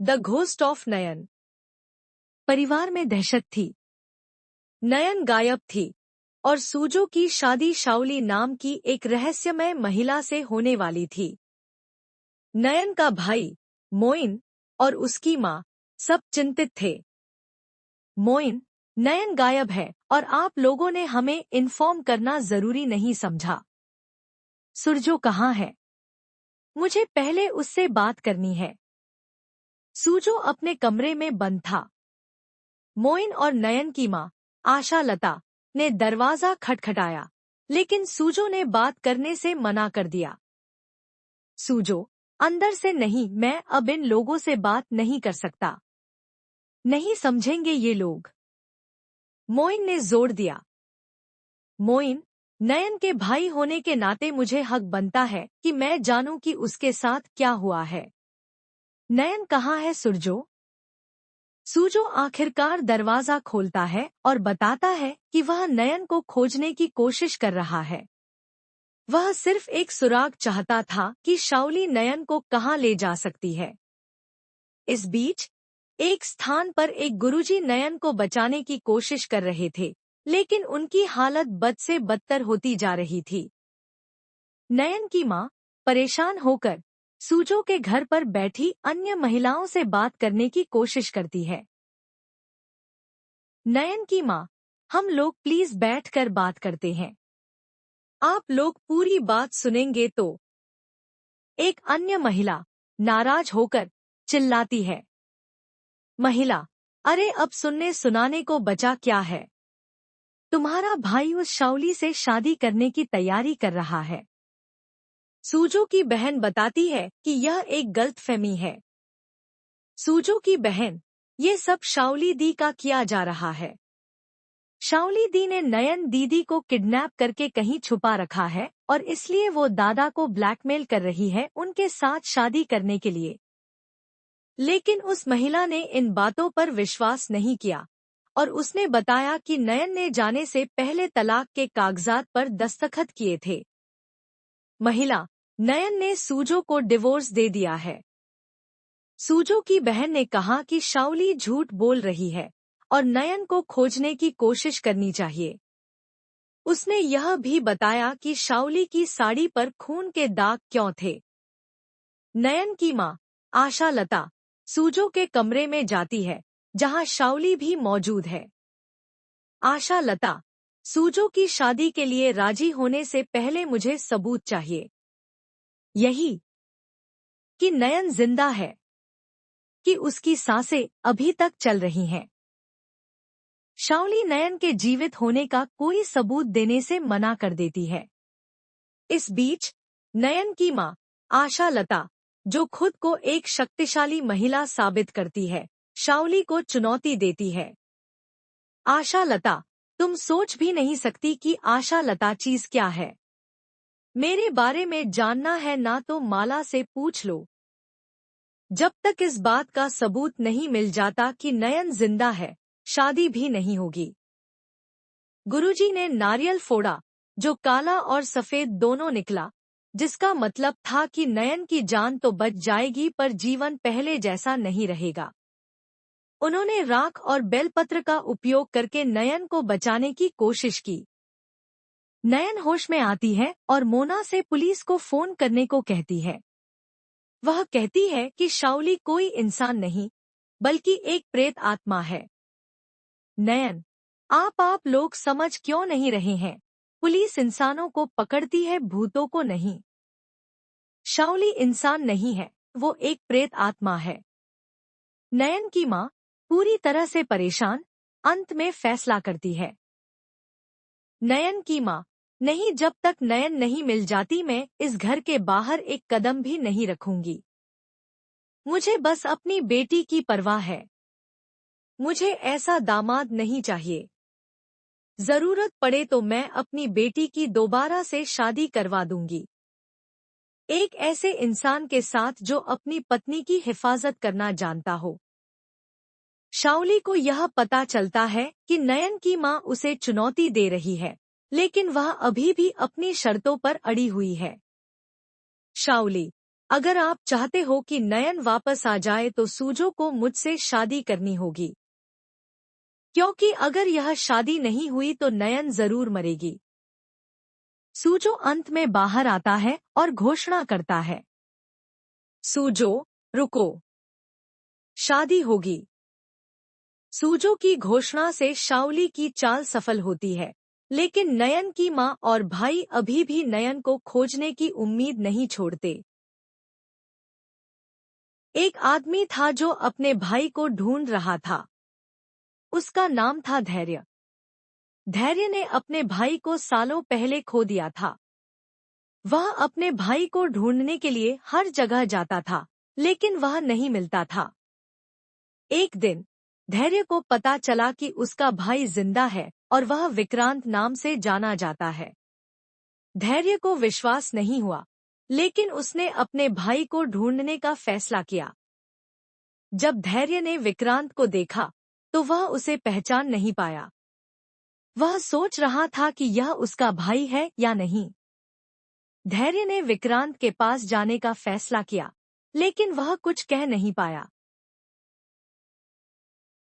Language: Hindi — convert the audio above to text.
द घोस्ट ऑफ नयन। परिवार में दहशत थी। नयन गायब थी और सूजो की शादी शाओली नाम की एक रहस्यमय महिला से होने वाली थी। नयन का भाई मोइन और उसकी माँ सब चिंतित थे। मोइन, नयन गायब है और आप लोगों ने हमें इन्फॉर्म करना जरूरी नहीं समझा। सूजो कहाँ है? मुझे पहले उससे बात करनी है। सूजो अपने कमरे में बंद था। मोइन और नयन की माँ आशा लता ने दरवाजा खटखटाया, लेकिन सूजो ने बात करने से मना कर दिया। सूजो, अंदर से नहीं, मैं अब इन लोगों से बात नहीं कर सकता। नहीं समझेंगे ये लोग, मोइन ने जोर दिया। मोइन, नयन के भाई होने के नाते मुझे हक बनता है कि मैं जानूं कि उसके साथ क्या हुआ है। नयन कहाँ है सूजो? सूजो आखिरकार दरवाजा खोलता है और बताता है कि वह नयन को खोजने की कोशिश कर रहा है। वह सिर्फ एक सुराग चाहता था कि शाओली नयन को कहाँ ले जा सकती है। इस बीच एक स्थान पर एक गुरुजी नयन को बचाने की कोशिश कर रहे थे, लेकिन उनकी हालत बद से बदतर होती जा रही थी। नयन की माँ परेशान होकर सूजो के घर पर बैठी अन्य महिलाओं से बात करने की कोशिश करती है। नयन की माँ, हम लोग प्लीज बैठकर बात करते हैं। आप लोग पूरी बात सुनेंगे तो? एक अन्य महिला नाराज होकर चिल्लाती है। महिला, अरे अब सुनने सुनाने को बचा क्या है? तुम्हारा भाई उस शाओली से शादी करने की तैयारी कर रहा है। सूजो की बहन बताती है कि यह एक गलतफहमी है। सूजो की बहन, ये सब शाओली दी का किया जा रहा है। शाओली दी ने नयन दीदी को किडनैप करके कहीं छुपा रखा है और इसलिए वो दादा को ब्लैकमेल कर रही है उनके साथ शादी करने के लिए। लेकिन उस महिला ने इन बातों पर विश्वास नहीं किया और उसने बताया कि नयन ने जाने से पहले तलाक के कागजात पर दस्तखत किए थे। महिला, नयन ने सूजो को डिवोर्स दे दिया है। सूजो की बहन ने कहा कि शाओली झूठ बोल रही है और नयन को खोजने की कोशिश करनी चाहिए। उसने यह भी बताया कि शाओली की साड़ी पर खून के दाग क्यों थे। नयन की माँ आशा लता सूजो के कमरे में जाती है, जहां शाओली भी मौजूद है। आशा लता, सूजो की शादी के लिए राजी होने से पहले मुझे सबूत चाहिए। यही कि नयन जिंदा है, कि उसकी सांसें अभी तक चल रही हैं। शाओली नयन के जीवित होने का कोई सबूत देने से मना कर देती है। इस बीच नयन की माँ आशा लता, जो खुद को एक शक्तिशाली महिला साबित करती है, शाओली को चुनौती देती है। आशा लता, तुम सोच भी नहीं सकती कि आशा लता चीज क्या है। मेरे बारे में जानना है ना तो माला से पूछ लो। जब तक इस बात का सबूत नहीं मिल जाता कि नयन जिंदा है, शादी भी नहीं होगी। गुरुजी ने नारियल फोड़ा, जो काला और सफेद दोनों निकला, जिसका मतलब था कि नयन की जान तो बच जाएगी पर जीवन पहले जैसा नहीं रहेगा। उन्होंने राख और बेलपत्र का उपयोग करके नयन को बचाने की कोशिश की। नयन होश में आती है और मोना से पुलिस को फोन करने को कहती है। वह कहती है कि शाओली कोई इंसान नहीं, बल्कि एक प्रेत आत्मा है। नयन, आप लोग समझ क्यों नहीं रहे हैं? पुलिस इंसानों को पकड़ती है, भूतों को नहीं। शाओली इंसान नहीं है, वो एक प्रेत आत्मा है। नयन की माँ पूरी तरह से परेशान, अंत में फैसला करती है। नयन की माँ, नहीं, जब तक नयन नहीं मिल जाती मैं इस घर के बाहर एक कदम भी नहीं रखूंगी। मुझे बस अपनी बेटी की परवाह है। मुझे ऐसा दामाद नहीं चाहिए। जरूरत पड़े तो मैं अपनी बेटी की दोबारा से शादी करवा दूंगी, एक ऐसे इंसान के साथ जो अपनी पत्नी की हिफाजत करना जानता हो। शाओली को यह पता चलता है कि नयन की माँ उसे चुनौती दे रही है, लेकिन वह अभी भी अपनी शर्तों पर अड़ी हुई है। शाओली, अगर आप चाहते हो कि नयन वापस आ जाए तो सूजो को मुझसे शादी करनी होगी, क्योंकि अगर यह शादी नहीं हुई तो नयन जरूर मरेगी। सूजो अंत में बाहर आता है और घोषणा करता है, सूजो, रुको, शादी होगी। सूजो की घोषणा से शाओली की चाल सफल होती है, लेकिन नयन की मां और भाई अभी भी नयन को खोजने की उम्मीद नहीं छोड़ते। एक आदमी था जो अपने भाई को ढूंढ रहा था। उसका नाम था धैर्य। धैर्य ने अपने भाई को सालों पहले खो दिया था। वह अपने भाई को ढूंढने के लिए हर जगह जाता था, लेकिन वह नहीं मिलता था। एक दिन धैर्य को पता चला कि उसका भाई जिंदा है और वह विक्रांत नाम से जाना जाता है। धैर्य को विश्वास नहीं हुआ, लेकिन उसने अपने भाई को ढूंढने का फैसला किया। जब धैर्य ने विक्रांत को देखा तो वह उसे पहचान नहीं पाया। वह सोच रहा था कि यह उसका भाई है या नहीं। धैर्य ने विक्रांत के पास जाने का फैसला किया, लेकिन वह कुछ कह नहीं पाया।